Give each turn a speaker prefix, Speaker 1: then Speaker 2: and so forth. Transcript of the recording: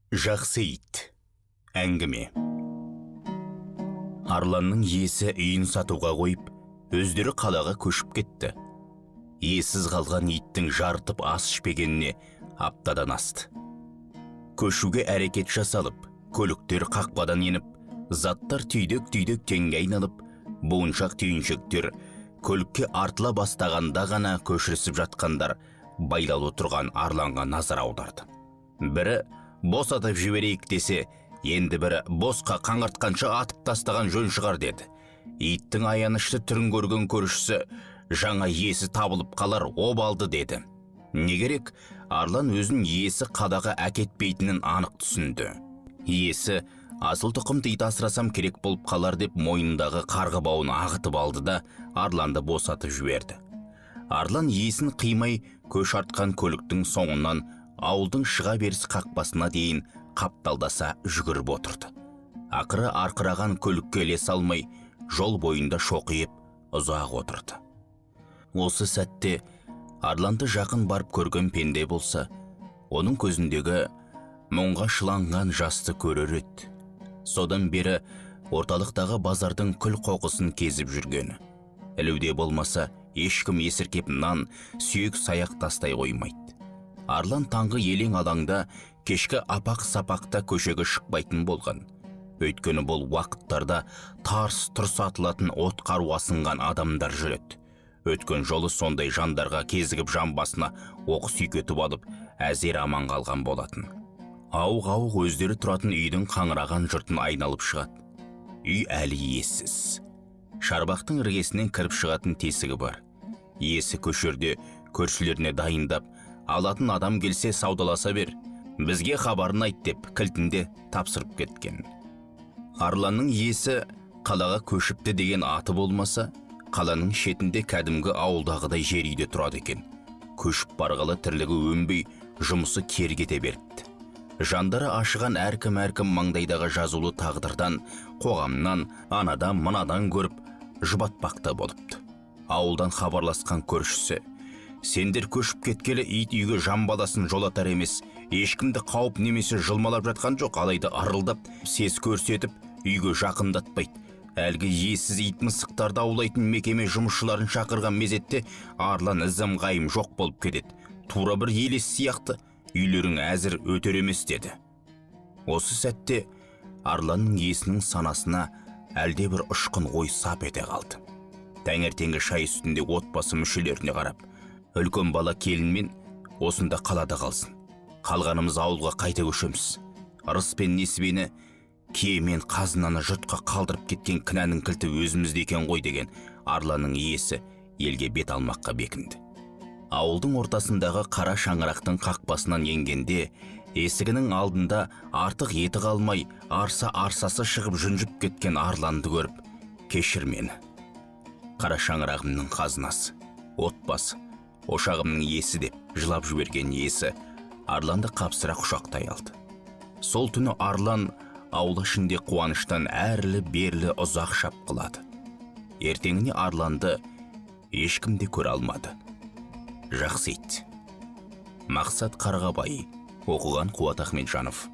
Speaker 1: Жақсы ит. Әңгіме. Арланның иесі үйін сатуға қойып, өздері қалаға көшіп кетті. Иесіз қалған иттің жарытып ас ішпегеніне аптадан асты. Көшуге әрекет жасалып, көліктер қақпадан еніп, заттар түйдек-түйдек теңге айналып, буыншақ түйіншектер көлікке артыла бастағанда ғана көшірісіп жатқандар байлаулы тұрған арланға назар аударды. Бірі босатып жіберейік десе, енді бірі босқа қаңғыртқанша атып тастаған жөн шығар деді. Иттің аянышты түрін көрген көршісі, жаңа иесі табылып қалар обалды деді. Не керек, арлан өзін иесі қалаға әкетпейтінін анық түсінді. Иесі асыл тұқымды ит асырасам керек болып қалар деп мойнындағы қарғы бауын ағытып алды да арланды босатып жіберді. Арлан иесін қимай көш артқан көліктің соңынан ауылдың шыға беріс қақпасына дейін қапталдаса жүгіріп отырды. Ақыры арқыраған көлікке ілесе алмай, жол бойында шоқиып ұзақ отырды. Осы сәтте арланды жақын барып көрген пенде болса, оның көзіндегі мұңға шыланған жасты көрер еді. Содан бері орталықтағы базардың күл қоқысын кезіп жүргені. Ілуде болмаса, ешкім есіркеп нан, сүйек саяқ тастай қоймайды. Арлан таңғы елең алаңда, кешкі апақ-сапақта көшеге шықпайтын болған. Өйткені бұл уақыттарда тарс-тұрс атылатын от қару асынған адамдар жүреді. Өткен жолы сондай жандарға кезігіп жан басына оқыс үйкетіп алып, әзер аман қалған болатын. Ауық-ауық өздері тұратын үйдің қаңыраған жұртын айналып шығады. Үй әлі иесіз. Шарбақтың іргесінен кіріп шығатын тесігі бар. Иесі көшерде көршілеріне дайындап, алатын адам келсе саудаласа бер, бізге хабарын айт деп кілтінде тапсырып кеткен. Арланның иесі қалаға көшіпті деген аты болмаса, қаланың шетінде кәдімгі ауылдағыдай жер үйде тұрады екен. Көшіп барғалы тірлігі өнбей, жұмысы кергете беріпті. Жандары ашыған әркім маңдайдағы жазулы тағдырдан, қоғамнан, анадан, мынадан көріп, жұбатпақта болыпты. Ауылдан хабарласқан көршісі, сендер көшіп кеткелі ит үйге жан баласын жолатар емес, ешкімді қауіп немесе жылмалап жатқан жоқ, алайда арылдап, сес көрсетіп, үйге жақындатпайды. Әлгі иесіз ит мысықтарды аулайтын мекеме жұмысшыларын шақырған мезетте арлан ізім қайым жоқ болып кетеді. Тура бір елес сияқты, үйлерің әзір өтер емес деді. Осы сәтте арланның иесінің санасына әлде бір ұшқын ой сап ете қалды. Таңертеңгі шай үстінде отбасы мүшелеріне қарап, үлкен бала келінмен осында қалада қалсын. Қалғанымыз ауылға қайта көшеміз. Ырыс пен несібені, кие мен қазынаны жұртқа қалдырып кеткен кінәнің кілті өзімізде екен ғой деген арланның иесі елге бет алмаққа бекінді. Ауылдың ортасындағы қара шаңырақтың қақпасынан енгенде, есігінің алдында артық еті қалмай, арсасы шығып жүнжіп кеткен арланды көріп, кешір мені. Қара шаңырағымның қазынасы, отбасы, ошағымның иесі деп жылап жіберген иесі арланды қапсыра құшақтай алды. Сол түні арлан ауыл ішінде қуаныштан әрлі-берлі ұзақ шапқылады. Ертеңіне арланды ешкім де көре алмады. Жақсы ит. Мақсат Қарғабай. Оқыған Қуат Ахметжанов.